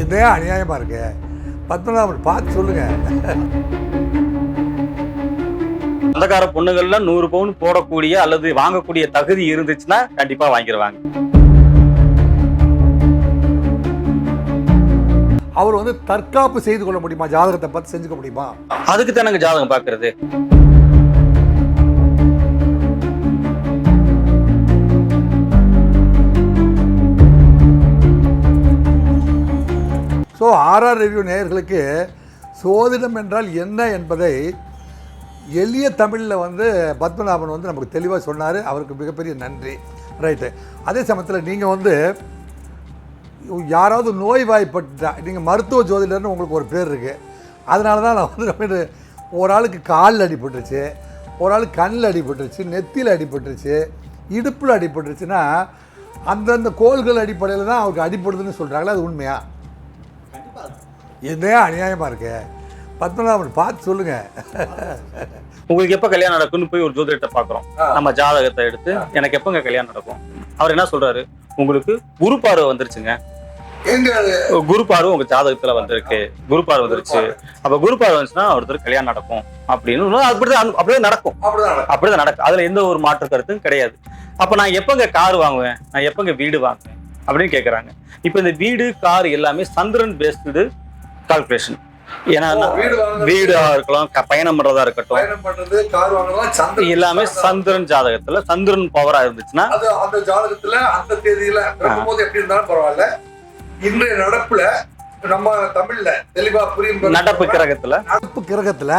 இதே அநியாயமாக இருக்கு. பத்மநாபன் பார்த்து சொல்லுங்க. சொந்தக்கார பொண்ணுகள்ல 100 பவுன் போடக்கூடிய அல்லது வாங்கக்கூடிய தகுதி இருந்துச்சுன்னா கண்டிப்பா வாங்கிடுவாங்க. அவர் வந்து தற்காப்பு செய்து கொள்ள முடியுமா? ஜாதகத்தை பார்த்து செஞ்சுக்க முடியுமா? அதுக்கு தானங்க ஜாதகம் பார்க்கறது. ஸோ ஆர்ஆர் ரிவ்யூ நேயர்களுக்கு சோதிடம் என்றால் என்ன என்பதை எளிய தமிழில் வந்து பத்மநாபன் வந்து நமக்கு தெளிவாக சொன்னார். அவருக்கு மிகப்பெரிய நன்றி. ரைட்டு. அதே சமயத்தில் நீங்கள் வந்து யாராவது நோய்வாய்ப்பட்டா நீங்கள் மருத்துவ ஜோதிடர்னு உங்களுக்கு ஒரு பேர் இருக்குது. அதனால தான் நான் வந்து ஒரு ஆளுக்கு காலில் அடிபட்டுருச்சு, ஒரு ஆளுக்கு கண்ணில் அடிபட்டுருச்சு, நெத்தியில் அடிபட்டுருச்சு, இடுப்பில் அடிபட்டுருச்சுன்னா அந்தந்த கோள்கள் அடிப்படையில் தான் அவருக்கு அடிபடுதுன்னு சொல்கிறாங்களே, அது உண்மையா? இதே அநியாயமாக இருக்கு. பத்மநாபன் பார்த்து சொல்லுங்க. உங்களுக்கு எப்ப கல்யாணம் நடக்கும்னு போய் ஒரு ஜோதிடத்தை பாக்குறோம். நம்ம ஜாதகத்தை எடுத்து எனக்கு எப்பங்க கல்யாணம் நடக்கும், அவர் என்ன சொல்றாரு, உங்களுக்கு குரு பார்வை வந்துருச்சுங்க, குரு பார்வை உங்க ஜாதகத்துல வந்திருக்கு, குரு பார்வை வந்துருச்சு, அப்ப குரு பார்வை வந்துச்சுன்னா ஒருத்தர் கல்யாணம் நடக்கும் அப்படின்னு அப்படியே நடக்கும். அப்படிதான் நடக்கும். அதுல எந்த ஒரு மாற்று கருத்தும் கிடையாது. அப்ப நான் எப்பங்க கார் வாங்குவேன், நான் எப்பங்க வீடு வாங்குவேன் அப்படின்னு கேக்குறாங்க. இப்ப இந்த வீடு கார் எல்லாமே சந்திரன் பேஸ்டு கால்குலேஷன். ஏன்னா வீடா இருக்கலாம், பயணம் பண்றதா இருக்கட்டும், எல்லாமே சந்திரன் ஜாதகத்துல சந்திரன் பவரா இருந்துச்சுன்னா அந்த ஜாதகத்துல அந்த தேதியில எப்படி இருந்தாலும் பரவாயில்ல. இன்றைய நடப்புல நம்ம தமிழ்ல தெளிவா புரியும். நடப்பு கிரகத்துல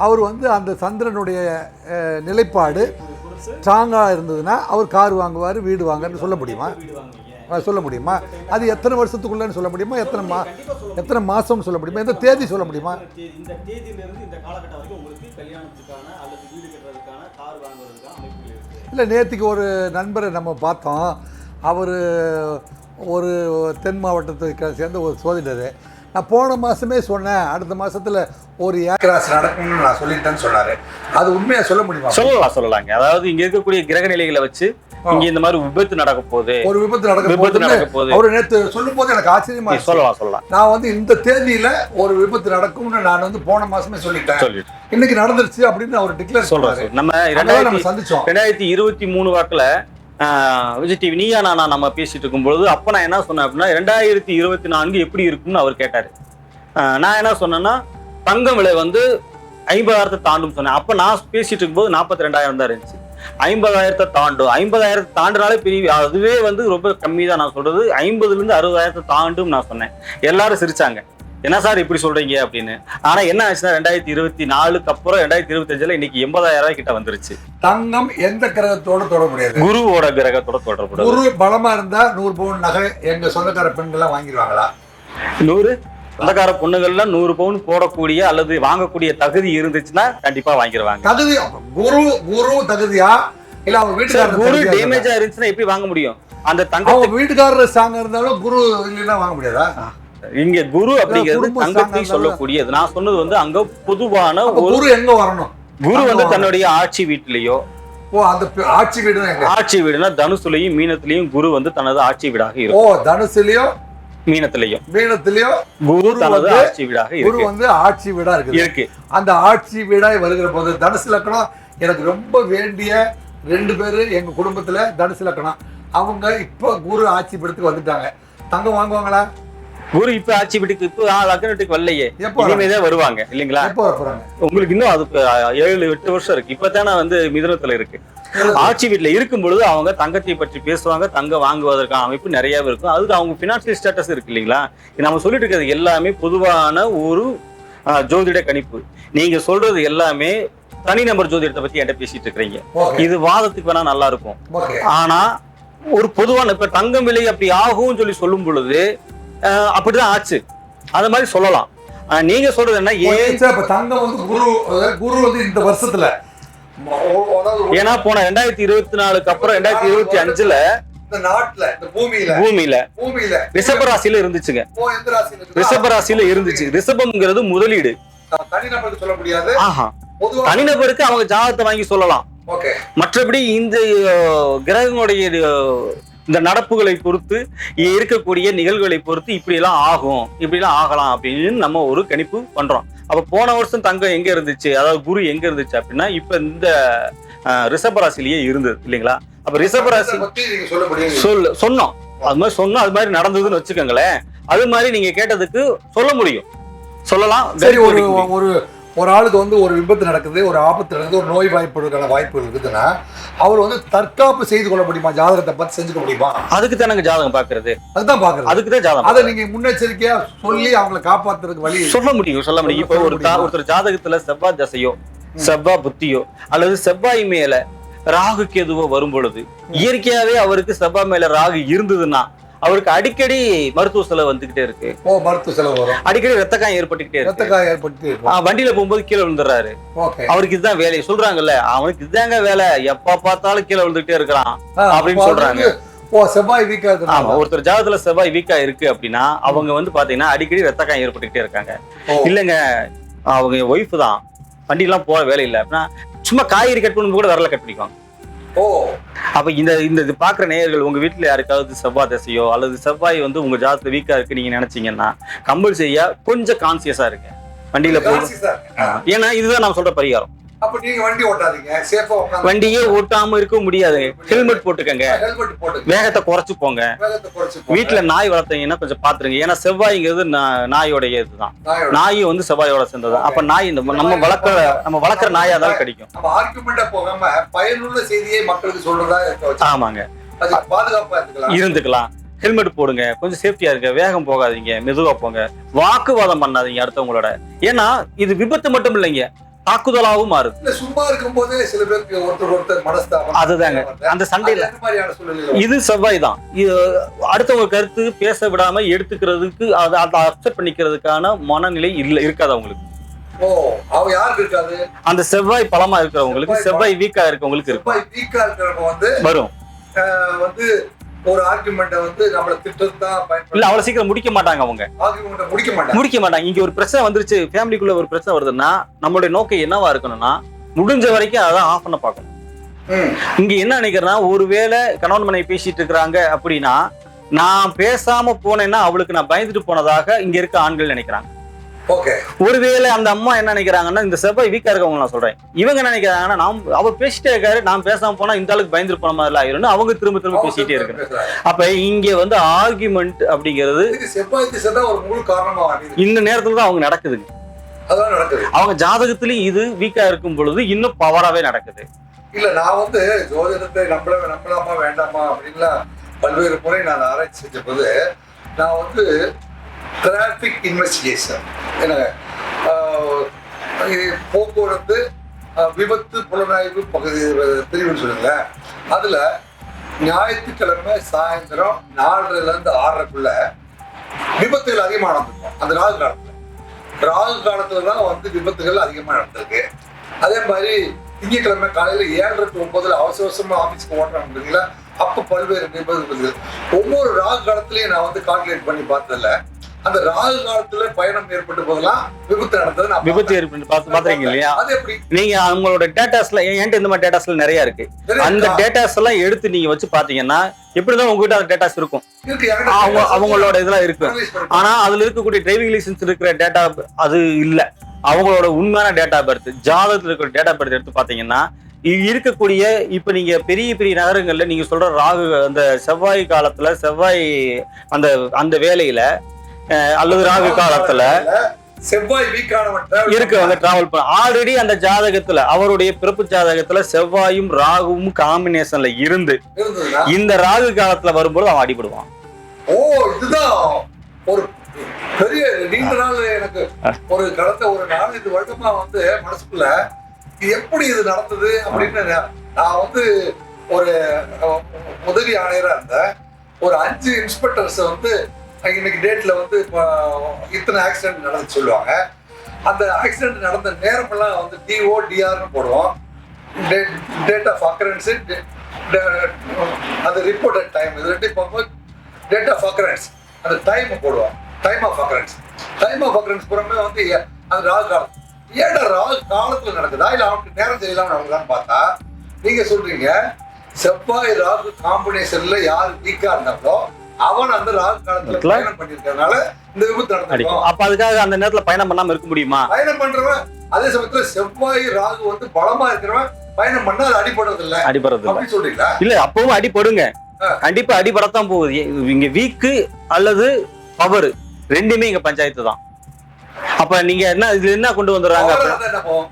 அவர் வந்து அந்த சந்திரனுடைய நிலைப்பாடு ஸ்ட்ராங்கா இருந்ததுன்னா அவர் கார் வாங்குவார், வீடு வாங்கன்னு சொல்ல முடியுமா? சொல்ல முடியுமா? அது எத்தனை வருஷத்துக்குள்ளன்னு சொல்ல முடியுமா? எத்தனை மாசம்னு சொல்ல முடியுமா? எந்த தேதி சொல்ல முடியுமா? இந்த தேதியிலிருந்து இந்த காலகட்டம் வரைக்கும் உங்களுக்கு கல்யாணத்துக்கான அல்லது வீடு கட்டுறதுக்கான கார் வாங்குறதுக்கான அமைப்புகள் இருக்கு. இல்லை, நேற்றுக்கு ஒரு நண்பரை நம்ம பார்த்தோம். அவர் ஒரு தென் மாவட்டத்தை சேர்ந்த ஒரு சோதிடர். நான் போன மாதமே சொன்னேன், அடுத்த மாதத்தில் ஒரு ஏக்கராசி நடக்கும்னு நான் சொல்லிட்டேன்னு சொன்னார். அது உண்மையாக சொல்ல முடியுமா? சொல்லலாங்க. அதாவது இங்கே இருக்கக்கூடிய கிரக நிலைகளை வச்சு இங்க இந்த மாதிரி விபத்து நடக்க போகுது, ஒரு விபத்து நடக்க போகுது. அவர் நேற்று சொல்லும் போது எனக்கு ஆச்சரியமா சொல்லலாம். நான் வந்து இந்த தேதியில ஒரு விபத்து நடக்கும்னு நான் வந்து போன மாசமே சொல்லிட்டேன், இன்னைக்கு நடந்துருச்சு அப்படின்னு அவர் டிக்ளேர் சொல்றாரு. நம்ம 2023 வாக்குல விஜய் டிவி நீயா நானா நம்ம பேசிட்டு இருக்கும்பொழுது அப்ப நான் என்ன சொன்னேன் அப்படின்னா 2024 எப்படி இருக்கும்னு அவர் கேட்டாரு. நான் என்ன சொன்னேன்னா தங்கம் விலை வந்து 50,000 தாண்டும் சொன்னேன். அப்ப நான் பேசிட்டு இருக்கும்போது 42,000 தான் இருந்துச்சு. 50,000 தாண்டும். 50,000 தாண்டினாலே பெரிய, அதுவே வந்து ரொம்ப கம்மி தான். நான் சொல்றது 50,000 to 60,000 தாண்டும் நான் சொன்னேன். எல்லாரும் சிரிச்சாங்க, என்ன சார் இப்படி சொல்றீங்க அப்படின்னு. ஆனா என்ன ஆச்சுன்னா 2024 அப்புறம் 2025 இன்னைக்கு 80,000 கிட்ட வந்துருச்சு. தங்கம் எந்த கிரகத்தோட தொட முடியாது, குருவோட கிரகத்தோட தொடர்பு. குரு பலமா இருந்தா 100 பவுன் நகை எங்க சொந்தக்கார பெண்கள் வாங்கிடுவாங்களா? 100 சொந்தக்கார பொண்ணுகள்ல 100 பவுன் போடக்கூடிய அல்லது வாங்கக்கூடிய தகுதி இருந்துச்சுன்னா கண்டிப்பா வாங்கிடுவாங்க. தகுதி குரு தகுதியா இல்ல அவங்க வீட்டுக்காரர் குரு டேமேஜா இருந்துச்சுன்னா எப்படி வாங்க முடியும்? அந்த தங்கம் வீட்டுக்காரர் ஸ்ட்ராங்கா இருந்தாலும் குரு இல்லைன்னா வாங்க முடியாதா? இங்க குரு அப்படிங்கிறது தங்கத்தை சொல்லக்கூடியது. நான் சொன்னது வந்து அங்க பொதுவான ஒரு குரு எங்க வரணும். குரு வந்து தன்னுடைய ஆட்சி வீட்டிலேயோ, அந்த ஆட்சி வீடு, ஆட்சி வீடுனா தனுசுலையும் மீனத்திலையும் குரு வந்து தனது ஆட்சி வீடாக இருக்கும். தனுசுலயும் மீனத்திலையும் குரு தனது ஆட்சி வீடாக குரு வந்து ஆட்சி வீடா இருக்கு. அந்த ஆட்சி வீடாய் வருகிற போது தனுசு லக்னம் எனக்கு ரொம்ப வேண்டிய 2 பேரு எங்க குடும்பத்துல தனுசு லக்னம். அவங்க இப்ப குரு ஆட்சி பீடத்துக்கு வந்துட்டாங்க. தங்கம் வாங்குவாங்களா? குரு இப்ப ஆட்சி வீட்டுக்கு இப்ப லக்னத்துக்கு வரலையே, இனிமேதான் வருவாங்க இல்லைங்களா? உங்களுக்கு இன்னும் அது 7-8 வருஷம் இருக்கு. இப்பதானே வந்து மிதுனத்துல இருக்கு. ஆட்சி வீட்டுல இருக்கும் பொழுது அவங்க தங்கத்தை பற்றி பேசுவாங்க. தங்கம் வாங்குவதற்கான அமைப்பு நிறைய இருக்கும். அதுக்கு அவங்க பினான்சியல் ஸ்டேட்டஸ் இருக்கு இல்லைங்களா? நம்ம சொல்லிட்டு இருக்கிறது எல்லாமே பொதுவான ஒரு ஜோதிட கணிப்பு. நீங்க சொல்றது எல்லாமே தனிநபர் ஜோதிடத்தை பத்தி என்கிட்ட பேசிட்டு இருக்கிறீங்க. இது வாதத்துக்கு வேணா நல்லா இருக்கும். ஆனா ஒரு பொதுவான இப்ப தங்கம் விலை அப்படி ஆகும் சொல்லி சொல்லும் பொழுது அப்படிதான் ஆச்சு, அது மாதிரி சொல்லலாம். நீங்க சொல்றது என்ன, தங்கம் வந்து குரு வந்து இந்த வருஷத்துல, ஏன்னா போன 2024 அப்புறம் 2025 பூமியில ரிஷபராசியில இருந்துச்சுங்க. ரிஷபராசியில இருந்துச்சு. ரிஷபம்ங்கிறது முதலீடு. சொல்ல முடியாது. தனிநபருக்கு அவங்க ஜாதகத்தை வாங்கி சொல்லலாம். மற்றபடி இந்த கிரகங்களுடைய இந்த நடப்புகளை பொறுத்து இருக்கக்கூடிய நிகழ்வுகளை பொறுத்து இப்படியெல்லாம் ஆகும், இப்படிலாம் ஆகலாம் அப்படின்னு நம்ம ஒரு கணிப்பு பண்றோம். அப்ப போன வருஷம் தங்கம் எங்க இருந்துச்சு, அதாவது குரு எங்க இருந்துச்சு அப்படின்னா இப்ப இந்த ரிஷபராசிலேயே இருந்தது இல்லைங்களா? அப்ப ரிஷபராசி சொன்னோம், அது மாதிரி சொன்னோம், அது மாதிரி நடந்ததுன்னு வச்சுக்கோங்களேன். அது மாதிரி நீங்க கேட்டதுக்கு சொல்ல முடியும், சொல்லலாம். சரி, ஒரு ஆளுக்கு வந்து ஒரு விபத்து நடக்குது, ஒரு ஆபத்து நடக்குது, ஒரு நோய் வாய்ப்புக்கான வாய்ப்புகள் இருக்குதுன்னா அவர் வந்து தற்காப்பு செய்து கொள்ள முடியுமா? ஜாதகத்தை பார்த்து செஞ்சுக்க முடியுமா? அதுக்கு தான் நாங்க ஜாதகம் பாக்குறது, அதுதான் பாக்குறது, அதுக்கு தான் ஜாதகம். அதை நீங்க முன்னெச்சரிக்கையா சொல்லி அவங்களை காப்பாத்துறதுக்கு வழி சொல்ல முடியும். இப்போ ஒருத்தர் ஜாதகத்துல செவ்வாய் தசையோ செவ்வாய் புத்தியோ அல்லது செவ்வாய் மேல ராகு கேதுவோ வரும் பொழுது இயற்கையாவே அவருக்கு செவ்வாய் மேல ராகு இருந்ததுன்னா அவருக்கு அடிக்கடி மருத்துவ செலவு வந்துகிட்டே இருக்கு. மருத்துவ செலவு வரும், அடிக்கடி ரத்த காயம் ஏற்பட்டுக்கிட்டே இருக்கு. வண்டியில போகும்போது கீழே விழுந்துறாரு. அவருக்கு இதுதான் வேலையை சொல்றாங்கல்ல, அவனுக்கு இதுதாங்க வேலை, எப்ப பார்த்தாலும் கீழே விழுந்துகிட்டே இருக்கிறான் அப்படின்னு சொல்றாங்க. செவ்வாய் வீக்கா இருக்கு. ஆமா, ஒருத்தர் ஜாதகத்துல செவ்வாய் வீக்கா இருக்கு அப்படின்னா அவங்க வந்து பாத்தீங்கன்னா அடிக்கடி ரத்த காயம் ஏற்பட்டுக்கிட்டே இருக்காங்க. இல்லைங்க அவங்க ஒய்ஃப் தான், வண்டியெல்லாம் போற வேலை இல்லை அப்படின்னா சும்மா காய்கறி கட் பண்ணும்போது கூட விரல கட் பண்ணிக்குவாங்க. அப்ப இது பாக்குற நேயர்கள் உங்க வீட்டுல யாருக்காவது செவ்வாய் தசையோ அல்லது செவ்வாய் வந்து உங்க ஜாதகத்துல வீக்கா இருக்கு நீங்க நினைச்சீங்கன்னா கம்பல்சரியா கொஞ்சம் கான்சியஸா இருக்கு வண்டியில போய். ஏன்னா இதுதான் நான் சொல்ற பரிகாரம். அப்ப நீங்க வண்டி ஓட்டாதீங்க, சேஃபா உட்கார்ந்து வண்டியே ஓட்டாம இருக்க முடியாது. ஹெல்மெட் போட்டுக்கங்க, வேகத்தை குறைச்சு போங்க. வீட்டுல நாய் வளர்த்தீங்கன்னா கொஞ்சம் பாத்துருங்க. ஏன்னா செவ்வாய்ங்கிறது நாயோடைய இதுதான், நாய் வந்து செவ்வாயோட சேர்ந்ததுதான். அப்ப நாய் நம்ம வளர்க்குற நாயா தான் கிடைக்கும். போகாம பயனுள்ள செய்தியை மக்களுக்கு சொல்றதா. ஆமாங்க, பாதுகாப்பா இருந்துக்கலாம். ஹெல்மெட் போடுங்க, கொஞ்சம் சேஃப்டியா இருங்க, வேகம் போகாதீங்க, மெதுவா போங்க, வாக்குவாதம் பண்ணாதீங்க அடுத்தவங்களோட. ஏன்னா இது விபத்து மட்டும் இல்லைங்க, தாக்குதலாவும் மாறுது. சும்மா இருக்கும் போதே சில பேருக்கு ஒருத்தர் மனஸ்தாபம். அதுதாங்க அந்த சண்டையில. இது செவ்வாய் தான். அடுத்தவங்க கருத்து பேச விடாம எடுத்துக்கிறதுக்கு அதை அக்செப்ட் பண்ணிக்கிறதுக்கான மனநிலை இருக்காது அவங்களுக்கு. யாருக்கு இருக்காது? அந்த செவ்வாய் பலமா இருக்கிறவங்களுக்கு, செவ்வாய் வீக்கா இருக்கவங்களுக்கு இருக்கும். வீக்கா இருக்கிறவங்க வந்து வரும் வந்து ஒரு ஆர்குமெண்ட்டை வந்து நம்மள திட்டத்தான் இல்ல, அவ்வளவு சீக்கிரம் முடிக்க மாட்டாங்க. அவங்க ஆர்குமெண்ட்டை முடிக்க மாட்டாங்க. இங்க ஒரு பிரச்சனை வந்துருச்சு, ஃபேமிலிக்குள்ள ஒரு பிரச்சனை வருதுன்னா நம்மளுடைய நோக்கம் என்னவா இருக்கணும்னா முடிஞ்ச வரைக்கும் அதான் ஆஃப் பண்ண பார்க்கணும். இங்க என்ன நினைக்கிறேன்னா, ஒருவேளை கணவன் மனைவி பேசிட்டு இருக்கிறாங்க அப்படின்னா நான் பேசாம போனேன்னா அவளுக்கு நான் பயந்துட்டு போனதாக இங்க இருக்க ஆண்கள் நினைக்கிறாங்க. ஒருவேளை அந்த அம்மா என்ன நினைக்கிறாங்கன்னா, இந்த செவ்வாய் வீக்கா இருக்கவங்க நான் சொல்றேன், இவங்க என்ன நினைக்கிறாங்கன்னா அவர் பேசிட்டே இருக்காரு, நான் பேசாம போனா இந்த ஆளுக்கு பயந்துட்டு போன மாதிரி ஆயிரும், அவங்க திரும்ப திரும்ப பேசிட்டே இருக்காங்க. அப்ப இங்க வந்து ஆர்குமெண்ட் அப்படிங்கிறது இந்த நேரத்துல தான் அவங்க நடக்குதுங்க. அவங்க ஜாதகத்திலயும் இது வீக்கா இருக்கும் பொழுது இன்னும் பவராவே நடக்குது. இல்ல, நான் வந்து ஜோதிடத்தை நம்பலாமா வேண்டாமா அப்படின்னா பல்வேறு முறை நான் ஆராய்ச்சி செஞ்ச போது நான் வந்து டிராபிக் இன்வெஸ்டிகேஷன், போக்குவரத்து விபத்து புலனாய்வு பகுதி பிரிவுன்னு சொல்லுங்க, அதுல ஞாயிற்றுக்கிழமை சாயந்தரம் 4:30 to 6:30 விபத்துகள் அதிகமாக நடந்திருக்கும். அந்த ராகு காலத்துல தான் வந்து விபத்துகள் அதிகமாக நடந்திருக்கு. அதே மாதிரி திங்கட்கிழமை காலையில 7:30 to 9 அவசரமா ஆபீஸ்க்கு ஓட்டுறாங்க, அப்ப பல்வேறு விபத்துகள். ஒவ்வொரு ராகு காலத்திலயும் நான் வந்து கால்குலேட் பண்ணி பார்த்ததில்ல, அந்த ராகு காலத்துல பயணம் ஏற்பட்ட போதெல்லாம் விபத்து நடந்தது. விபத்து ஏற்பட்டு பாத்துறீங்க இல்லையா? அது எப்படி நீங்க அவங்களோட டேட்டாஸ்ல, என்கிட்ட இந்த மாதிரி டேட்டாஸ்ல நிறைய இருக்கு, அந்த டேட்டாஸ் எல்லாம் எடுத்து நீங்க வச்சு பாத்தீங்கன்னா எப்படிதான் உங்ககிட்ட அந்த டேட்டாஸ் இருக்கும், அவங்களோட இதெல்லாம் இருக்கு. ஆனா அதுல இருக்கக்கூடிய டிரைவிங் லைசன்ஸ் இருக்கிற டேட்டா அது இல்ல, அவங்களோட உண்மையான டேட்டா பர்த், ஜாதகத்துல இருக்கிற டேட்டா பர்த் எடுத்து பாத்தீங்கன்னா இருக்கக்கூடிய இப்ப நீங்க பெரிய பெரிய நகரங்கள்ல நீங்க சொல்ற ராகு அந்த செவ்வாய் காலத்துல செவ்வாய் அந்த வேலையில அல்லது ராகு காலத்துல செவ்வாய் வீக்கானவன் இருக்கவங்க டிராவல் பண்ண ஆல்ரெடி அந்த ஜாதகத்துல அவருடைய பிறப்பு ஜாதகத்துல செவ்வாயும் ராகுவும் காம்பினேஷன்ல இருந்து இந்த ராகு காலத்துல வரும்போது அவன் அடிபடுவான். இதுதான் ஒரு பெரிய நீண்ட நாள் எனக்கு ஒரு கடந்த ஒரு 4-5 வருடமா வந்து மனசுக்குள்ள எப்படி இது நடந்தது அப்படின்னு. நான் வந்து ஒரு உதவி ஆணையரா இருந்தேன், ஒரு 5 இன்ஸ்பெக்டர்ஸ் வந்து இன்னைக்கு டேட்ல வந்து இத்தனை ஆக்சிடென்ட் நடந்து சொல்லுவாங்க. அந்த ஆக்சிடென்ட் நடந்த நேரமெல்லாம் வந்து டிஓ டிஆர்னு போடுவோம், டேட் ஆஃப் அக்கரன்ஸ், அது ரிப்போர்ட்டட் டைம், இது ரெண்டு பார்க்கும்போது டேட் ஆஃப் அக்கரன்ஸ் அந்த டைம் போடுவோம், டைம் ஆஃப் அக்கரன்ஸ் புறமே வந்து அது ராகு காலம். ஏடா ராகு காலத்துல நடக்குதா இல்ல அவனுக்கு நேரம் தெரியலாம நடக்குதான்னு பார்த்தா நீங்க சொல்றீங்க செவ்வாய் ராகு காம்பினேஷன்ல யார் வீக்கா இருந்தாங்களோ அவன் அந்த ராகு காலத்துல பயணம் பண்ணிருக்கிறதுனால இந்த விபத்து நடக்கும். அப்ப அதுக்காக அந்த நேரத்துல பயணம் பண்ணாம இருக்க முடியுமா? பயணம் பண்றவன் அதே சமயத்துல செவ்வாய் ராகு வந்து பலமா இருக்கிறவன் பயணம் பண்ணா அது அடிபடுறது இல்ல. அப்படி சொல்றீங்களா? இல்ல, அப்பவும் அடிபடுங்க, கண்டிப்பா அடிபடத்தான் போகுது. இங்க வீக்கு அல்லது பவர் ரெண்டுமே இங்க பஞ்சாயத்து தான். அப்ப நீங்க என்ன இதுல என்ன கொண்டு வந்துடுறாங்க?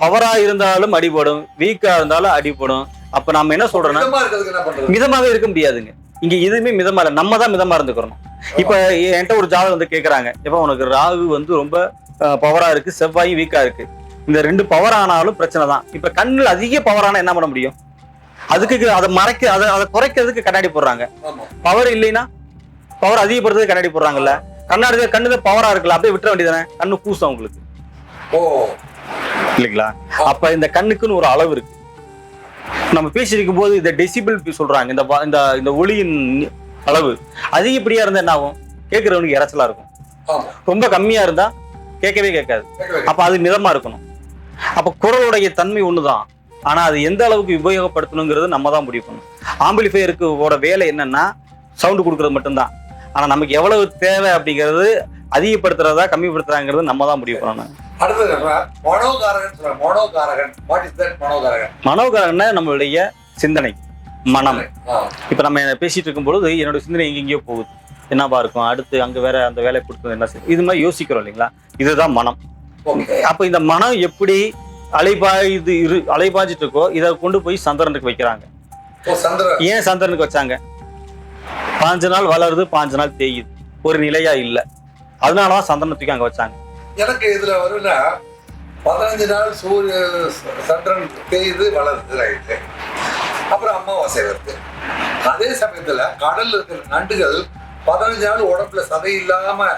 பவரா இருந்தாலும் அடிபடும், வீக்கா இருந்தாலும் அடிபடும். அப்ப நம்ம என்ன சொல்றோம்னா மிதமாவே இருக்க முடியாதுங்க. இங்க எதுவுமே மிதமா இல்ல, நம்ம தான் மிதமா இருந்துக்கிறோம். இப்ப என்கிட்ட ஒரு ஜாதகம் வந்து கேக்குறாங்க, இப்ப உனக்கு ராகு வந்து ரொம்ப பவரா இருக்கு, செவ்வாயும் வீக்கா இருக்கு, இந்த ரெண்டு பவர் ஆனாலும் பிரச்சனை தான். இப்ப கண்ணுல அதிக பவர் ஆனா என்ன பண்ண முடியும்? அதுக்கு அதை மறைக்க அதை குறைக்கிறதுக்கு கண்ணாடி போடுறாங்க. பவர் இல்லைன்னா பவர் அதிகப்படுறதுக்கு கண்ணாடி போடுறாங்கல்ல. கண்ணாடி கண்ணுல பவரா இருக்குல்ல, அப்படியே விட்டுற வேண்டியதானே, கண்ணு கூசும் உங்களுக்கு இல்லைங்களா? அப்ப இந்த கண்ணுக்குன்னு ஒரு அளவு இருக்கு. நம்ம பேசிருக்கும் போது இந்த டெசிபிள் சொல்றாங்க, இந்த ஒளியின் அளவு அதிகப்படியா இருந்தா என்ன ஆகும்? கேட்கறவனுக்கு இறைச்சலா இருக்கும். ரொம்ப கம்மியா இருந்தா கேட்கவே கேட்காது. அப்ப அது மிதமா இருக்கணும். அப்ப குரலுடைய தன்மை ஒண்ணுதான், ஆனா அது எந்த அளவுக்கு உபயோகப்படுத்தணுங்கிறது நம்ம தான் முடிவு பண்ணணும். ஆம்பிளிஃபையருக்கு வேலை என்னன்னா சவுண்ட் கொடுக்கறது மட்டும்தான். ஆனா நமக்கு எவ்வளவு தேவை அப்படிங்கிறது அதிகப்படுத்துறதா கம்மிப்படுத்துறாங்கிறது நம்ம தான் முடிவு பண்ணணும். மனோகாரகன் நம்மளுடைய சிந்தனை, மனம். இப்ப நம்ம பேசிட்டு இருக்கும் பொழுது என்னோட சிந்தனை எங்கெங்கயோ போகுது, என்னவா இருக்கும், அடுத்து அங்க வேற அந்த வேலை கொடுத்தது என்ன செய்யும், இது மாதிரி யோசிக்கிறோம் இல்லைங்களா? இதுதான் மனம். அப்ப இந்த மனம் எப்படி அலைபாய்ச்சிட்டு இருக்கோ இதை கொண்டு போய் சந்திரனுக்கு வைக்கிறாங்க. ஏன் சந்திரனுக்கு வச்சாங்க? 5 நாள் வளருது, 5 நாள் தேயுது, ஒரு நிலையா இல்லை. அதனாலதான் சந்திரனுக்கு அங்க வச்சாங்க. எனக்கு இதுல வரும்னா 15 நாள் சந்திரன் தேயுது வளருது, ரைட்டு. அப்புறம் அமாவாசை வருது. அதே சமயத்துல கடல்ல இருக்கிற நண்டுகள் 15 நாள் உடம்புல சதை இல்லாம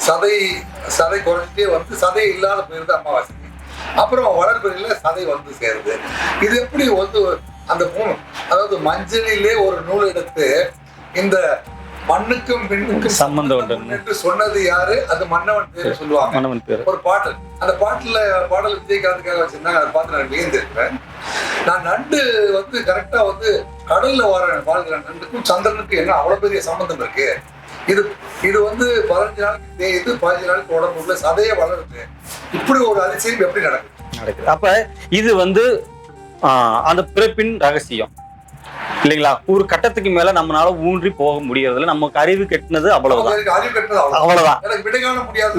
சதை குறைஞ்சிட்டே வந்து சதை இல்லாத போயிருது அமாவாசைக்கு. அப்புறம் வளர்பிறையில சதை வந்து சேருது. இது எப்படி வந்து அந்த அதாவது மஞ்சளிலே ஒரு நூல் எடுத்து இந்த மண்ணுக்கும் பெண்ணுக்கும் சம்பந்தம் என்று சொன்னது யாரு? அது மன்னவன் பேரு சொல்லுவாங்க. ஒரு பாட்டு, அந்த பாடல் விஜயகாந்துக்காக வச்சிருந்தாங்க. அதை பார்த்து நான் வியந்திருக்கிறேன். நான் நண்டு வந்து கரெக்டா வந்து கடல்ல வாழ்கிற நண்டுக்கும் சந்திரனுக்கும் என்ன அவ்வளவு பெரிய சம்பந்தம் இருக்கு? இது வந்து 15 நாளைக்கு தேயுது, 15 நாளைக்கு உடம்புல சதைய வளருது. இப்படி ஒரு அதிசயம் எப்படி நடக்குது? அப்ப இது வந்து அந்த பிறப்பின் ரகசியம் இல்லைங்களா? ஒரு கட்டத்துக்கு மேல நம்மளால ஊன்றி போக முடியறதுல நமக்கு அறிவு கெட்டினது அவ்வளவுதான்,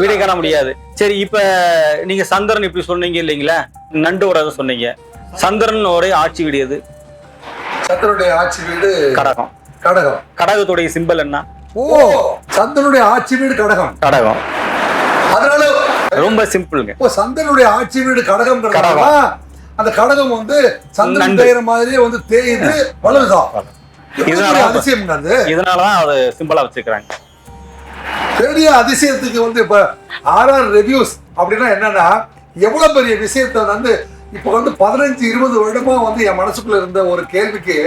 விடை காண முடியாது. சரி, இப்ப நீங்க சந்திரன் இப்படி சொன்னீங்க இல்லைங்களா, நண்டோட சொன்னீங்க. சந்திரனோட ஆட்சி வீடு எது? சந்திரனுடைய ஆட்சி வீடு கடகம். கடகத்துடைய சிம்பல் என்ன? சந்திரனுடைய ஆட்சி வீடு கடகம். அதனால ரொம்ப சிம்பிள்ங்க. சந்திரனுடைய ஆட்சி வீடு கடகம். அந்த கடகம் வந்து சந்திரன் தேய்ற மாதிரியே வந்து தேயுது, வளருதா? இதனாலதான் அது சிம்பிளா வச்சிருக்காங்க. பெரிய அதிசயத்துக்கு வந்து இப்ப RR ரிவ்யூஸ் அப்படின்னா என்னன்னா, எவ்வளவு பெரிய விஷயத்த வந்து இப்ப வந்து 15-20 வருடமா வந்து என் மனசுக்குள்ள இருந்த ஒரு கேள்விக்கு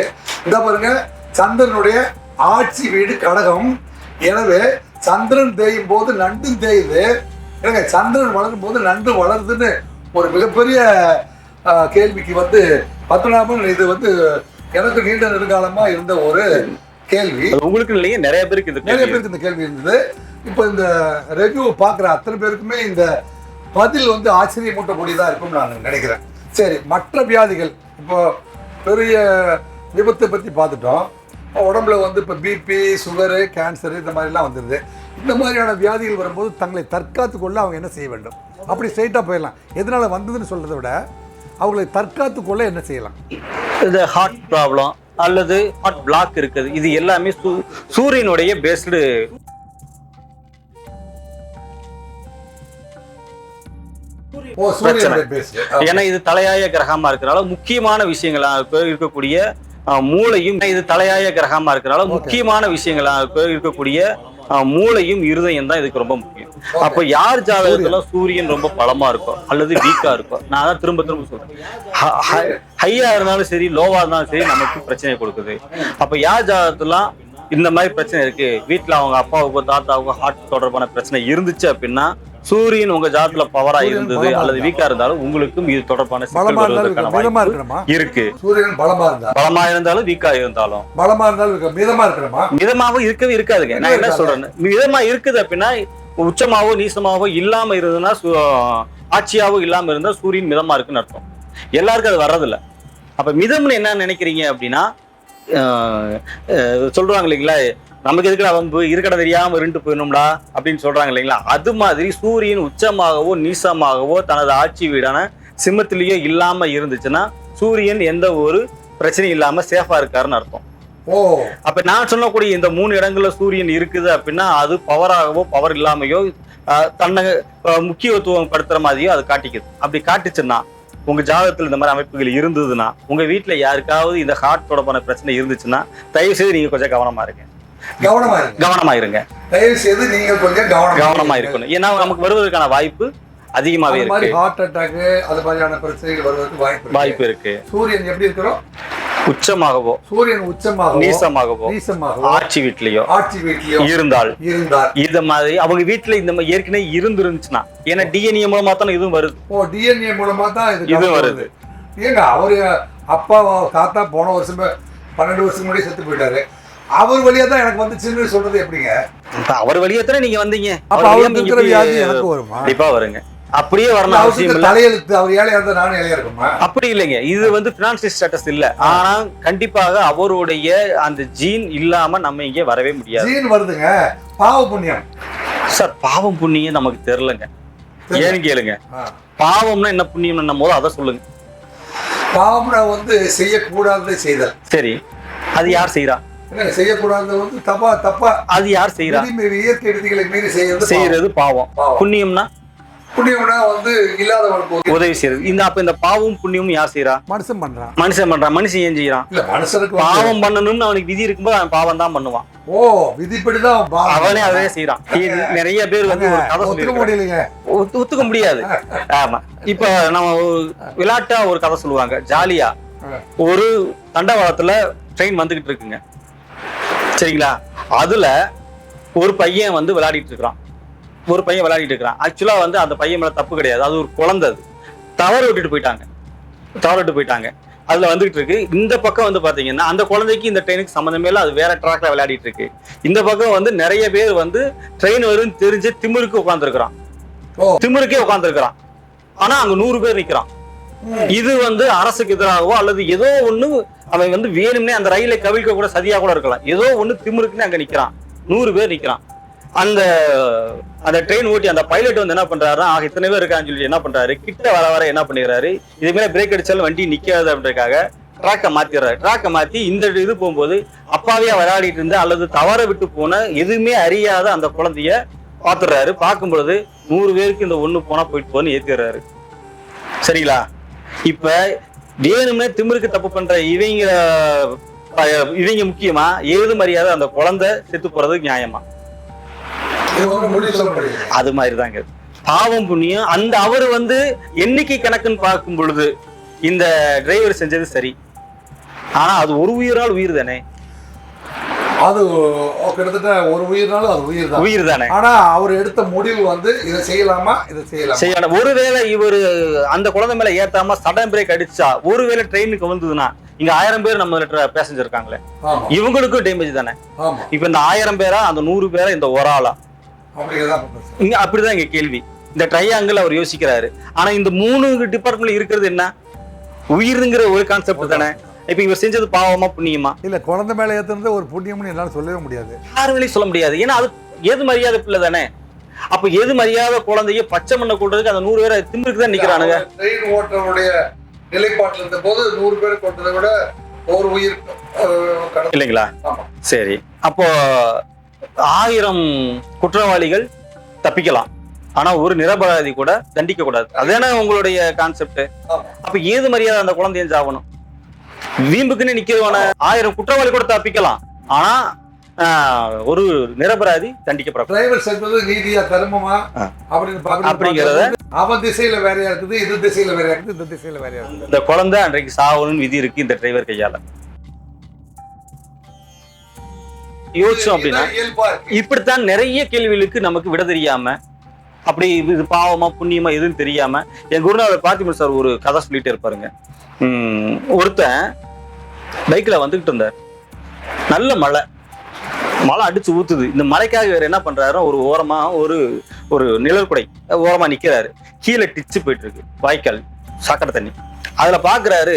இந்த பாருங்க, சந்திரனுடைய ஆட்சி வீடு கடகம். எனவே சந்திரன் தேயும் போது நண்டும் தேயுது. ஏங்க, சந்திரன் வளரும் போது நண்டு வளருதுன்னு ஒரு மிகப்பெரிய கேள்விக்கு வந்து பத்மநாபன், இது வந்து எனக்கு நீண்ட நெடுங்காலமா இருந்த ஒரு கேள்வி. உங்களுக்கு இல்லையே, நிறைய பேருக்கு இந்த கேள்வி இருந்தது. இப்போ இந்த ரிவ்யூ பார்க்குற அத்தனை பேருக்குமே இந்த பதில் வந்து ஆச்சரியமூட்டக்கூடியதா இருக்கும் நான் நினைக்கிறேன். சரி, மற்ற வியாதிகள் இப்போ பெரிய விபத்தை பற்றி பார்த்துட்டோம். உடம்புல வந்து இப்போ பிபி, சுகரு, கேன்சரு இந்த மாதிரிலாம் வந்துடுது. இந்த மாதிரியான வியாதிகள் வரும்போது தங்களை தற்காத்து கொள்ள அவங்க என்ன செய்ய வேண்டும்? அப்படி ஸ்ட்ரைட்டாக போயிடலாம். எதனால வந்ததுன்னு சொல்றதை விட அவங்களை தற்காத்து கொள்ள என்ன செய்யலாம்? இது ஹார்ட் ப்ராப்ளம் அல்லது ஹார்ட் பிளாக் இருக்குது, இது எல்லாமே சூரியனுடைய பேஸ்டு. ஏன்னா இது தலையாய கிரகமா இருக்கிறனால முக்கியமான விஷயங்களா இருக்கக்கூடிய மூளையும், இது தலையாய கிரகமா இருக்கிறனால முக்கியமான விஷயங்களா இருக்கக்கூடிய மூளையும் இருதயம் தான் இதுக்கு ரொம்ப முக்கியம். அப்ப யார் ஜாதகத்துல சூரியன் ரொம்ப பலமா இருக்கும் அல்லது வீக்கா இருக்கும், நான் தான் திரும்ப சொல்றேன், ஹையா இருந்தாலும் சரி லோவா இருந்தாலும் சரி நமக்கு பிரச்சனை கொடுக்குது. அப்ப யார் ஜாதகத்துல இந்த மாதிரி பிரச்சனை இருக்கு, வீட்டுல அவங்க அப்பாவுக்கோ தாத்தாவுக்கோ ஹார்ட் தொடர்பான பிரச்சனை இருந்துச்சு அப்படின்னா சூரியன் உங்க ஜாதத்துல பவரா சூரியன் இருந்தது பலமா அல்லது இருந்தா. வீக்கா இருந்தாலும் உங்களுக்கும் இது தொடர்பான சிக்கல் பலமா வருவதற்கான இருந்தாலும் மிதமா வாய்ப்பு இருக்கணுமா? இருக்கு. சூரியன் பலமா இருந்தா, பலமா இருந்தாலும் வீக்கா இருந்தாலும் பலமா இருந்தாலும் மிதமா இருக்கணுமா? மிதமாவும் இருக்கவே இருக்காதுங்க. நான் என்ன சொல்றேன், மிதமா இருக்குது அப்படின்னா உச்சமாவோ நீசமாவோ இல்லாம இருந்ததுன்னா ஆட்சியாவோ இல்லாம இருந்தா சூரியன் மிதமா இருக்குன்னு அர்த்தம். எல்லாருக்கும் அது வர்றதில்ல. அப்ப மிதம்னு என்ன நினைக்கிறீங்க அப்படின்னா சொல்றாங்க இல்லைங்களா, நமக்கு எதுக்குடா வம்பு, இருக்கட தெரியாம இருண்டு போயிடணும்டா அப்படின்னு சொல்றாங்க இல்லைங்களா. அது மாதிரி சூரியன் உச்சமாகவோ நீசமாகவோ தனது ஆட்சி வீடான சிம்மத்திலேயோ இல்லாம இருந்துச்சுன்னா சூரியன் எந்த ஒரு பிரச்சனையும் இல்லாம சேஃபா இருக்காருன்னு அர்த்தம். அப்ப நான் சொல்லக்கூடிய இந்த 3 இடங்கள்ல சூரியன் இருக்குது அப்படின்னா அது பவராகவோ பவர் இல்லாமையோ தன்னை முக்கியத்துவம் படுத்துற மாதிரியோ அது காட்டிக்குது. அப்படி காட்டுச்சுன்னா உங்க ஜாதகத்துல இந்த மாதிரி அமைப்புகள் இருந்ததுன்னா உங்க வீட்டுல யாருக்காவது இந்த ஹார்ட் தொடர்பான பிரச்சனை இருந்துச்சுன்னா தயவு செய்து நீங்க கொஞ்சம் கவனமா இருங்க. கவனமா இருங்க. தயவு செய்து நீங்க கொஞ்சம் கவனமா இருக்கணும். ஏன்னா நமக்கு வருவதற்கான வாய்ப்பு அதிகமாவே இருக்கு. ஹார்ட் அட்டாக் அது மாதிரியான பிரச்சனைகள் வருவதற்கு வாய்ப்பு இருக்கு. சூரியன் எப்படி இருக்கிறோம், உச்சமாகவோ சூரியன் உச்சமாகவோ நீசமாகவோ ஆட்சி வீட்லயோ இருந்தால் இது மாதிரி அவங்க வீட்டுல இந்த மாதிரி ஏற்கனவே இருந்துருந்துச்சுன்னா, ஏன்னா டிஎன்ஏ மூலமா தான் இதுவும் வருது. டிஎன்ஏ மூலமா தான் இது வருது. ஏங்க அவரு அப்பா தாத்தா போன வருஷம் 12 வருஷம் முன்னாடி செத்து போயிட்டாரு, அவர் வழியா தான் எனக்கு வந்துச்சுன்னு சொல்றது எப்படிங்க? அவர் வழியா தானே நீங்க வந்தீங்க. எனக்கு வருமா? கண்டிப்பா வருங்க. அப்படியே வரணும் அவசியம் இல்ல. தலையெழுத்து அவர் ஏழையா இருந்தா நானும் ஏழையா இருக்குமா? அப்படி இல்லைங்க. இது வந்து பினான்சியல் ஸ்டேட்டஸ் இல்ல. ஆனா கண்டிப்பாக அவருடைய அந்த ஜீன் இல்லாம நம்ம இங்கே வரவே முடியாது. ஜீன் வருதுங்க, பாவ புண்ணியம். சார் பாவம் புண்ணியம் நமக்கு தெரியலங்க. ஏன்னு கேளுங்க, பாவம்னா என்ன புண்ணியம் நம்ம போது அதை சொல்லுங்க. பாவம்னா வந்து செய்யக்கூடாததை செய்தல். சரி, அது யார் செய்யறா? செய்யக்கூடாது வந்து தப்பா அது யார் செய்யறா? இயற்கை விதிகளை மீறி செய்யறது பாவம். புண்ணியம்னா புண்ணியம்னா வந்து இல்லாதவங்களுக்கு உதவி செய்யறது. அப்ப இந்த பாவம் புண்ணியம் யார் செய்யறா? மனுஷன் பண்றான். மனுஷன் ஏன் செய்யறான்? இல்ல மனுஷனுக்கு பாவம் பண்ணணும்னு அவனுக்கு விதி இருக்கும்போது அவன் பாவம் தான் பண்ணுவான். விதிப்படிதான் அவனே அதே செய்யறான். நிறைய பேர் வந்து ஒரு கதை சொல்லிருக்காங்க, ஒத்துக்க முடியாது. ஆமா, இப்ப நம்ம விளையாட்டா ஒரு கதை சொல்லுவாங்க, ஜாலியா. ஒரு தண்டவாளத்துல ட்ரெயின் வந்துகிட்டு இருக்குங்க, சரிங்களா? அதுல ஒரு பையன் வந்து விளையாடிட்டு இருக்கிறான். ஆக்சுவலா வந்து அந்த பையன் மேல தப்பு கிடையாது, அது ஒரு குழந்தை. அது தவறு விட்டுட்டு போயிட்டாங்க. அதுல வந்துகிட்டு இருக்கு. இந்த பக்கம் வந்து பாத்தீங்கன்னா அந்த குழந்தைக்கு இந்த ட்ரெயினுக்கு சம்மந்தமே இல்லை, அது வேற ட்ராக்ல விளையாடிட்டு இருக்கு. இந்த பக்கம் வந்து நிறைய பேர் வந்து ட்ரெயின் வரும் தெரிஞ்சு திமிருக்கே உட்காந்துருக்கிறான். ஆனா அங்க 100 பேர் நிக்கிறான். இது வந்து அரசுக்கு எதிராகவோ அல்லது ஏதோ ஒண்ணு அவன் வந்து வேணும்னே அந்த ரயிலை கவிழ்க்க கூட சதியா கூட இருக்கலாம். ஏதோ ஒண்ணு திமிருக்குன்னு அங்க நிக்கிறான். 100 பேர் நிக்கிறான். அந்த ட்ரெயின் ஓட்டி அந்த பைலட் வந்து என்ன பண்றாரு, இத்தனை பேர் இருக்கான்னு சொல்லி என்ன பண்றாரு, கிட்ட வர என்ன பண்ணிடுறாரு, இது மேல பிரேக் அடிச்சாலும் வண்டி நிக்காது அப்படின்றதுக்காக ட்ராக்கை மாத்தி இந்த இது போகும்போது அப்பாவையா விளையாடிட்டு இருந்த அல்லது தவற விட்டு போன எதுவுமே அறியாத அந்த குழந்தைய பாத்துறாரு. பார்க்கும் பொழுது 100 பேருக்கு இந்த ஒண்ணு போனா போயிட்டு போன்னு ஏத்திடுறாரு. சரிங்களா? இப்ப வேணும்னே திமிருக்கு தப்பு பண்ற இவங்க முக்கியமா, ஏதும் அறியாத அந்த குழந்தை செத்து போறது நியாயமா? அது மாதிரிதாங்க பாவம் புண்ணியம். அந்த அவரு வந்து எண்ணிக்கை கணக்குன்னு பார்க்கும் பொழுது இந்த டிரைவர் செஞ்சது சரி, ஆனா அது ஒரு உயிர் தானே. அது கிட்டத்தட்ட ஒரு உயிர்னாலும் அது உயிர் தானே. ஆனா அவர் எடுத்த முடிவு வந்து இதை செய்யலாமா, இதை செய்யலாம். ஒருவேளை இவரு அந்த குழந்தை மேல ஏத்தாம சடன் பிரேக் அடிச்சா, ஒருவேளை ட்ரெயினுக்கு வந்ததுன்னா இங்க 1000 பேர் நம்ம பேசஞ்சர் இருக்காங்களே, இவங்களுக்கும் டேமேஜ் தானே. இப்ப இந்த 1000 பேரா அந்த 100 பேரா இந்த ஒரு ஆளா? இங்க அப்படிதான் இங்க கேள்வி. இந்த ட்ரையாங்கிள் அவர் யோசிக்கிறாரு. ஆனா இந்த 3 டிபார்ட்மெண்ட்ல இருக்கிறது என்ன, உயிருங்கிற ஒரு கான்செப்ட் தானே. இப்ப இவர் செஞ்சது பாவமா புண்ணியமா? இல்ல, குழந்தை மேல ஏத்துறது ஒரு புண்ணியம்னு என்னால சொல்லவே முடியாது, யாருமே சொல்ல முடியாது. ஏன்னா அது எது மரியாதை பிள்ளை தானே. அப்ப எது மரியாதை குழந்தைய பச்சை மண்ணை கொண்டதுக்கு அந்த 100 பேரை திமிருக்கு தான் நிக்கிறானுங்க. ட்ரெயின் ஓட்டருடைய நிலைப்பாட்டில் இருந்த போது 100 பேர் கொண்டதை விட ஒரு உயிர் இல்லைங்களா? சரி, அப்போ 1000 குற்றவாளிகள் தப்பிக்கலாம், ஆனா ஒரு நிரபராதி கூட தண்டிக்க கூடாது. அதுதானே உங்களுடைய கான்செப்ட். அப்ப ஏது மரியாதை அந்த குழந்தைய சாவணும்? வீம்புக்குன்னு நிக்கிறவன 1000 குற்றவாளி கூட தப்பிக்கலாம், ஆனா ஒரு நிரபராதி தண்டிக்கப்படும். டிரைவர் செல்வது நீதியா தர்மமா அப்படிங்கறத அவன் திசையில வேறையா இருக்குது, இது திசையில வேறையா இருக்குது, இந்த திசையில வேறையா இருக்குது. இந்த குழந்தை அன்றைக்கு சாவணும்னு விதி இருக்கு இந்த டிரைவர் கையால. யோசிச்சோம் அப்படின்னா இப்படித்தான் நிறைய கேள்விகளுக்கு நமக்கு விட தெரியாம அப்படி இது பாவமா புண்ணியமா எதுவும் தெரியாம என் குருநாதர் பார்த்திபன் சார் ஒரு கதை சொல்லிட்டே இருப்பாருங்க. ஒருத்தன் பைக்ல வந்துகிட்டு இருந்தார், நல்ல மழை அடிச்சு ஊத்துது. இந்த மழைக்காக வேற என்ன பண்றாரு, ஒரு ஓரமா ஒரு நிழற்குடை ஓரமா நிக்கிறாரு. கீழே டிச்சு போயிட்டு இருக்கு வாய்க்கால் சாக்கடை தண்ணி. அதுல பாக்குறாரு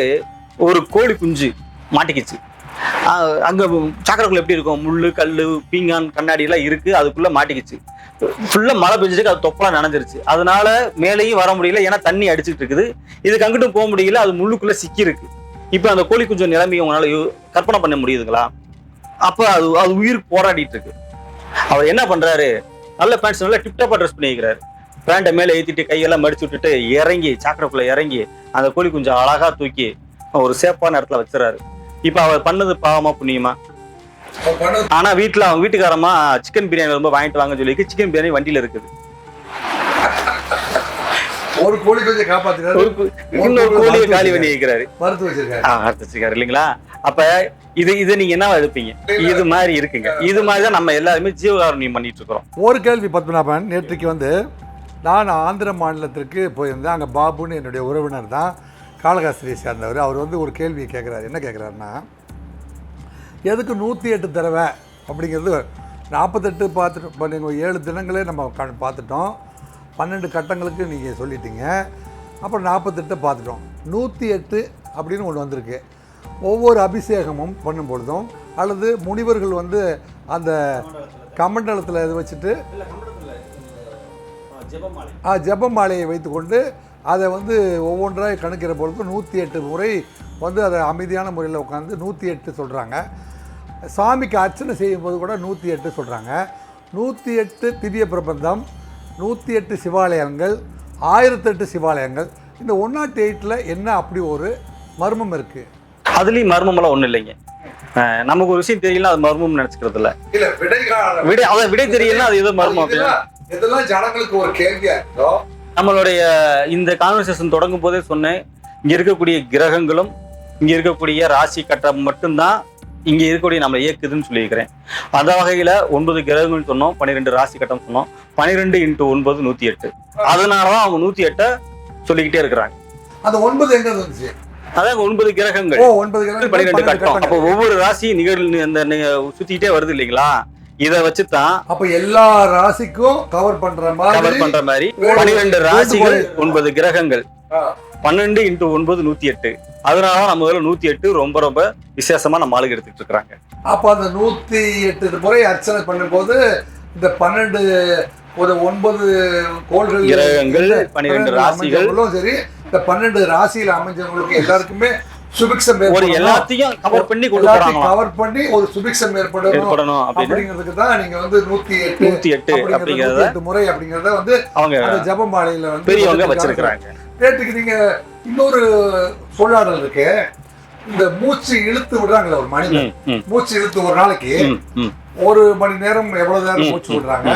ஒரு கோழி குஞ்சு மாட்டிக்கிச்சு. அங்க சாக்கடைக்குள்ள எப்படி இருக்கும், முள்ளு கல்லு பீங்கான் கண்ணாடி எல்லாம் இருக்கு, அதுக்குள்ள மாட்டிக்கிச்சு. ஃபுல்லா மழை பெஞ்சிருக்கு, அது தொப்பலாம் நனைஞ்சிருச்சு. அதனால மேலேயும் வர முடியல, ஏன்னா தண்ணி அடிச்சுட்டு இருக்குது. இதுக்கு அங்கிட்டும் போக முடியல, அது முள்ளுக்குள்ள சிக்கி இருக்கு. இப்ப அந்த கோழி குஞ்சு நிலைமையை உங்களால கற்பனை பண்ண முடியுதுங்களா? அப்ப அது உயிருக்கு போராடிட்டு இருக்கு. அவர் என்ன பண்றாரு, நல்ல பேண்ட்ஸ் நல்லா டிப்டாப்பா ட்ரெஸ் பண்ணிக்கிறாரு. பேண்ட்டை மேல ஏத்திட்டு கையெல்லாம் மடிச்சு விட்டுட்டு இறங்கி சாக்கடைக்குள்ள இறங்கி அந்த கோழி குஞ்சம் அழகா தூக்கி ஒரு சேஃபான இடத்துல வச்சுறாரு. இப்ப அவர் பண்ணது பாவமா புண்ணியமா? ஆனா வீட்டுல அவங்க வீட்டுக்காரமா சிக்கன் பிரியாணி ரொம்ப வாங்கிட்டு வாங்க சொல்லி சிக்கன் பிரியாணி வண்டியில இருக்குது. ஒரு கோழி கொஞ்சம் காப்பாத்துறாரு, இன்னொரு கோழியை காலி பண்ணி வைக்கிறாரு, மறுத்து வச்சிருக்காரு இல்லைங்களா? அப்ப இது நீங்க என்ன எடுப்பீங்க? இது மாதிரி இருக்குங்க. இது மாதிரிதான் நம்ம எல்லாருமே ஜீவகாருண்யம் பண்ணிட்டு இருக்கிறோம். ஒரு கேள்வி பத்மநாபன், நேற்றுக்கு நான் ஆந்திர மாநிலத்திற்கு போயிருந்தேன். அங்கே பாபுன்னு என்னுடைய உறவினர் தான், காளகாஸ்திரியை சேர்ந்தவர். அவர் ஒரு கேள்வி கேட்குறாரு. என்ன கேட்குறாருன்னா, எதுக்கு 108 தடவை அப்படிங்கிறது? 48 பார்த்துட்டு இப்போ நீங்கள் 7 தினங்களே நம்ம பார்த்துட்டோம், 12 கட்டங்களுக்கு நீங்கள் சொல்லிட்டீங்க, அப்புறம் 48 பார்த்துட்டோம். 108 அப்படின்னு ஒன்று வந்திருக்கு. ஒவ்வொரு அபிஷேகமும் பண்ணும் பொழுதும் அல்லது முனிவர்கள் அந்த கமண்டலத்தில் இது வச்சுட்டு ஜெபமாலையை வைத்துக்கொண்டு அதை ஒவ்வொன்றாக கணக்கிற பொழுது 108 முறை அதை அமைதியான முறையில் உட்காந்து 108 சொல்கிறாங்க. சாமிக்கு அர்ச்சனை செய்யும்போது கூட 108 சொல்கிறாங்க. 108 திவ்ய பிரபந்தம், 108 சிவாலயங்கள், 1008 சிவாலயங்கள். இந்த 108ல் என்ன அப்படி ஒரு மர்மம் இருக்குது? அதுலேயும் மர்மமெல்லாம் ஒன்றும் இல்லைங்க. நமக்கு ஒரு விஷயம் தெரியல, அது மர்மம் நினச்சிக்கிறது இல்லை. விடை தெரியலன்னா அது ஏதோ மர்மம். இதெல்லாம் ஜனங்களுக்கு ஒரு கேள்வியா இருக்கும். நம்மளுடைய இந்த கான்வர்சேஷன் தொடங்கும் போதே சொன்னேன், இங்க இருக்கக்கூடிய கிரகங்களும் இங்க இருக்கக்கூடிய ராசி கட்டம் மட்டும்தான் இங்க இருக்கக்கூடிய நம்ம இயக்குதுன்னு சொல்லியிருக்கிறேன். அந்த வகையில 9 கிரகங்கள் சொன்னோம், 12 ராசி கட்டம் சொன்னோம். 12 × 9 108. அதனாலதான் அவங்க 108 சொல்லிக்கிட்டே இருக்கிறாங்க. அந்த 9 எங்க இருந்துச்சு? அதான் 9 கிரகங்கள், 12 கட்டம். அப்போ ஒவ்வொரு ராசி நிகழ்வு அந்த சுத்திக்கிட்டே வருது இல்லைங்களா? இத வச்சுதான் அப்ப எல்லா ராசிக்கும் கவர் பண்ற மாதிரி 12 ராசிகள் 9 கிரகங்கள், 12 × 9 108. அதனால நம்ம 108 ரொம்ப ரொம்ப விசேஷமா நம்ம ஆளுங்க எடுத்துட்டு இருக்காங்க. அப்ப அந்த 108 முறை அர்ச்சனை பண்ணும்போது இந்த 12 ஒரு 9 கோள்கள் கிரகங்கள் 12 ராசிகளும் சரி, இந்த 12 ராசியில அமைஞ்சவங்களுக்கு எல்லாருக்குமே சுபிக்ஷம் ஒரு எல்லாத்தையும் கவர் பண்ணி கொடுக்கறாங்க. கவர் பண்ணி ஒரு சுபிக்ஷம் ஏற்படணும் அப்படிங்கிறதுக்கு தான் நீங்க 108 அப்படிங்கறத முறை அப்படிங்கறத அவங்க அந்த ஜெபமாலையில பெரியவங்க வச்சிருக்காங்க. நேற்றுக்கு நீங்க இன்னொரு சொல்லாடல் இருக்கு, இந்த மூச்சு இழுத்து விடுறாங்களே ஒரு மனிதன், மூச்சு இழுத்து ஒரு நாளைக்கு 1 மணி நேரம் எவ்வளவு நேரம் மூச்சு விடுறாங்க,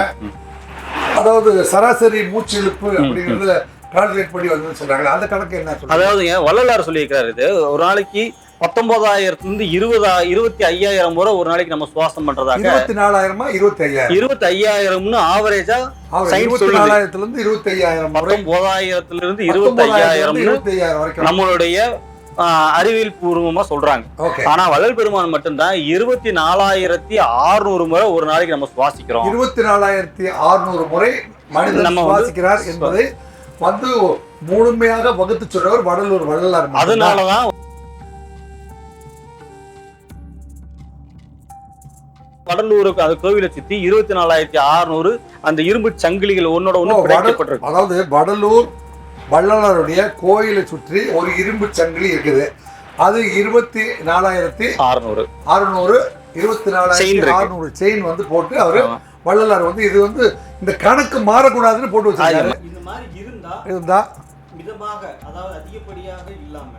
அதாவது சராசரி மூச்சு இழுப்பு அப்படிங்கறது கால்குலேட் பண்ணி வந்து சொல்றாங்க. அந்த கணக்கு என்ன சொல்றாங்க? அதாவதுங்க வள்ளலார் சொல்லியிருக்கிறாரு, இது ஒரு நாளைக்கு 19,000 25,000 முறை ஒரு நாளைக்கு நம்ம சுவாசம் பண்றதாக. 24,000 25,000 ஆவரேஜா 24,000 25,000 19,000 25,000 வரைக்கும் நம்மளுடைய அறிவியல் பூர்வமா சொல்றாங்க. ஆனா வள்ளல் பெருமான் மட்டும்தான் 24,600 முறை ஒரு நாளைக்கு நம்ம சுவாசிக்கிறோம். 24,600 முறை மனிதன் சுவாசிக்கிறார் என்பதை முழுமையாக வகுத்து சொல்றவர் வடலூர் வள்ளலார். அதனாலதான் வடலூருக்கு அந்த கோவிலை சுத்தி 24,600 அந்த இரும்பு சங்கிலிகள் ஒன்னோட ஒண்ணு கிடைக்கப்பட்டிருக்கு. அதாவது வடலூர் வள்ளலாருடைய கோயிலை சுற்றி ஒரு இரும்பு சங்கிலி இருக்குது. அது 24,600 24,600 செயின் போட்டு அவரு வள்ளலார் இது இந்த கணக்கு மாறக்கூடாதுன்னு போட்டு வச்சிருக்காரு. இந்த மாதிரி இருந்தா மிதமாக, அதாவது அதிகப்படியாக இல்லாம,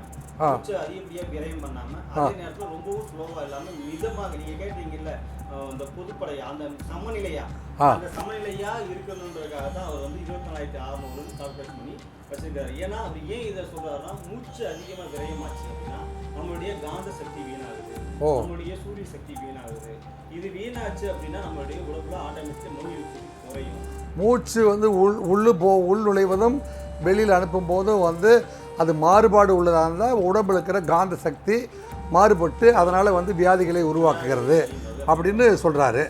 அதிகப்படியாக விரயம் பண்ணாம, அதே நேரத்துல ரொம்பவும் ஸ்லோவா இல்லாம மிதமாக, நீங்க கேட்டீங்கல்ல அந்த பொதுப்படையா அந்த சமநிலையா அந்த சமநிலையா இருக்கணுன்றதுக்காக தான் அவர் வந்து 24,600 கால்குலேட் பண்ணி வச்சிருக்காரு. ஏன்னா அவர் ஏன் இதை சொல்றாருன்னா, மூச்சு அதிகமா விரயமாச்சு அப்படின்னா நம்மளுடைய காந்த சக்தி வீணாகுது, நம்மளுடைய சூரிய சக்தி வீணாகுது. இது வீணாச்சு அப்படின்னா நம்மளுடைய உடம்புல ஆட்டோமேட்டிக் நோய் எதிர்ப்பு குறையும். மூச்சு வந்து உள் நுழைவதும் வெளியில் அனுப்பும் போதும் வந்து அது மாறுபாடு உள்ளதாக இருந்தால் உடம்புல இருக்கிற காந்த சக்தி மாறுபட்டு அதனால் வந்து வியாதிகளை உருவாக்குகிறது அப்படின்னு சொல்கிறாரு.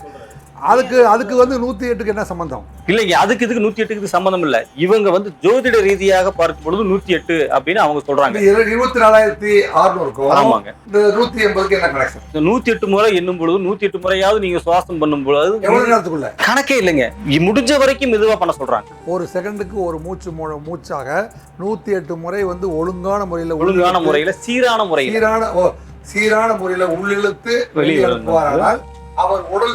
அதுக்கு வந்து 108க்கு என்ன சம்பந்தம்? இல்லைங்க, அதுக்கு இதுக்கு 108க்கு சம்பந்தம் இல்லை. இவங்க வந்து ஜோதிட ரீதியாக பார்க்கும் பொழுது 108 அப்படின்னு அவங்க சொல்றாங்க. 24,600 ஆமாங்க. இந்த 180க்கு என்ன கனெக்ஷன்? 108 முறை எண்ணும் பொழுது 108 முறையாவது நீங்க சுவாசம் பண்ணும் பொழுது எவ்வளவு நேரத்துக்குள்ள? கணக்கே இல்லைங்க, முடிஞ்ச வரைக்கும் மெதுவா பண்ண சொல்றாங்க. ஒரு செகண்டுக்கு ஒரு மூச்சாக 108 முறை வந்து ஒழுங்கான முறையில் சீரான முறையில் உள்ளிழுத்து வெளியிடுவாரானால் அவர் உடல்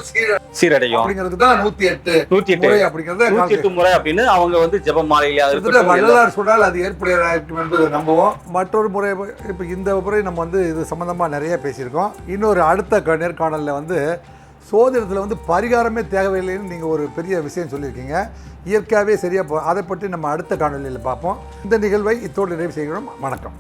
சீரடையும். அப்படிங்கிறது தான் 108 முறை அப்படிங்கிறது. 108 முறை அப்படின்னு அவங்க வந்து ஜெப மாலையில வள்ளலார் சொன்னால் அது ஏற்புடையதாக இருக்கும் என்பதை நம்புவோம். மற்றொரு முறை இப்போ இந்த முறை நம்ம வந்து இது சம்பந்தமாக நிறைய பேசியிருக்கோம். இன்னொரு அடுத்த நேர்காணலில் வந்து சோதிடத்தில் வந்து பரிகாரமே தேவையில்லைன்னு நீங்கள் ஒரு பெரிய விஷயம் சொல்லியிருக்கீங்க. இயற்கையாகவே சரியாக அதை பற்றி நம்ம அடுத்த காணொலியில் பார்ப்போம். இந்த நிகழ்வை இத்தோடு நிறைவு செய்கிறோம். வணக்கம்.